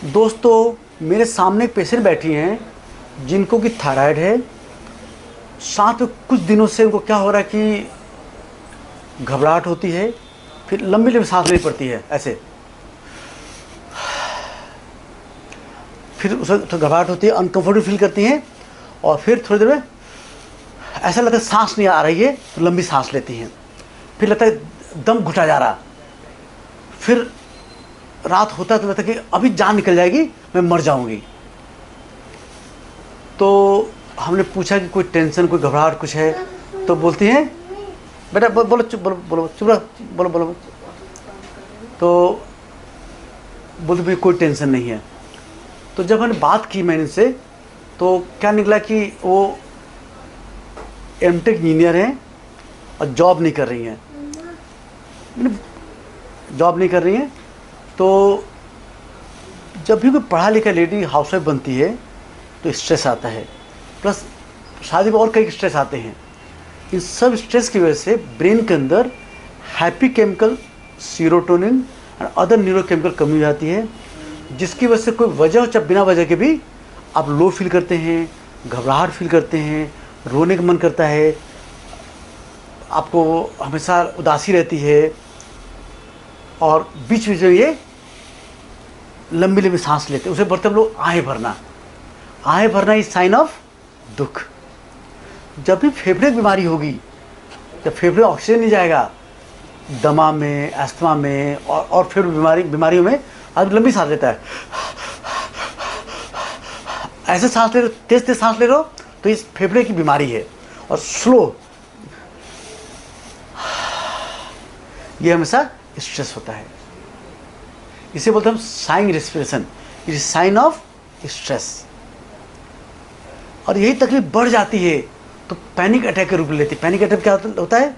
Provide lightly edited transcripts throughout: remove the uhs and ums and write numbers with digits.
दोस्तों मेरे सामने एक पेशेंट बैठी हैं जिनको कि थायराइड है। साथ में कुछ दिनों से उनको क्या हो रहा है कि घबराहट होती है, फिर लंबी लंबी सांस लेनी पड़ती है ऐसे, फिर उसे घबराहट होती है, अनकंफर्टेबल फील करती हैं और फिर थोड़ी देर में ऐसा लगता है सांस नहीं आ रही है तो लंबी सांस लेती हैं, फिर लगता है दम घुटा जा रहा, फिर रात होता है तो लगता है कि अभी जान निकल जाएगी, मैं मर जाऊंगी। तो हमने पूछा कि कोई टेंशन, कोई घबराहट कुछ है, तो बोलती हैं बेटा बोलो चुप, बोलो चुप रहो, बोलो। तो बोलते भाई कोई टेंशन नहीं है। तो जब मैंने बात की मैंने से, तो क्या निकला कि वो एमटेक इंजीनियर हैं और जॉब नहीं कर रही हैं, तो जब भी कोई पढ़ा लिखा लेडी हाउसवाइफ बनती है तो स्ट्रेस आता है, प्लस शादी में और कई स्ट्रेस आते हैं। इन सब स्ट्रेस की वजह से ब्रेन के अंदर हैप्पी केमिकल, सीरोटोनिन और अदर न्यूरोकेमिकल कमी हो जाती है, जिसकी वजह से कोई वजह चाहे बिना वजह के भी आप लो फील करते हैं, घबराहट फील करते हैं, रोने का मन करता है, आपको हमेशा उदासी रहती है और बीच बीच में ये लंबी लंबी सांस लेते हैं। उसे बोलते हम लोग आहें भरना इज साइन ऑफ दुख। जब भी फेफड़े की बीमारी होगी, जब फेफड़े ऑक्सीजन नहीं जाएगा, दमा में, अस्थमा में और फेफड़े बीमारियों में आदमी लंबी सांस लेता है, ऐसे सांस ले रहे हो, तेज सांस ले रहे हो तो इस फेफड़े की बीमारी है। और स्लो, ये हमेशा स्ट्रेस होता है, इसे बोलते हैं हम saying respiration, it is sine of stress. और यही तकलीफ बढ़ जाती है तो पैनिक अटैक के रूप में लेती है। पैनिक अटैक क्या होता है,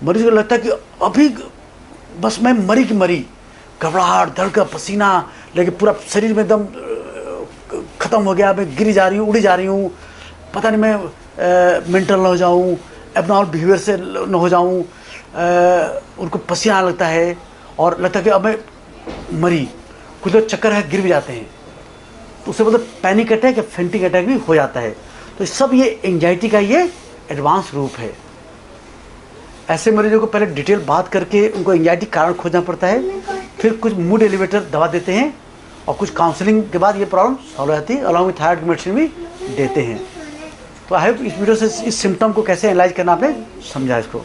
मरीज को लगता है कि अभी बस मैं मरी की मरी, घबराहट, धड़का, पसीना लेके पूरा शरीर में एकदम ख़त्म हो गया, मैं गिरी जा रही हूँ, उड़ी जा रही हूँ, पता नहीं मैं मेंटल ना हो जाऊँ, एबनॉर्मल बिहेवियर से न हो जाऊँ, उनको पसीना लगता है और लगता है कि अब मैं मरी। कुछ लोग चक्कर है, गिर भी जाते हैं, तो उससे मतलब पैनिक अटैक या फेंटिंग अटैक भी हो जाता है। तो सब ये एंजाइटी का ये एडवांस रूप है। ऐसे मरीजों को पहले डिटेल बात करके उनको एंजाइटी कारण खोजना पड़ता है, फिर कुछ मूड एलिवेटर दवा देते हैं और कुछ काउंसलिंग के बाद ये प्रॉब्लम सॉल्व हो जाती है। अलॉन्ग विथ थायराइड मेडिसिन भी देते हैं। तो आई होप इस वीडियो से इस सिम्टम को कैसे एनालाइज करना आपने समझा इसको।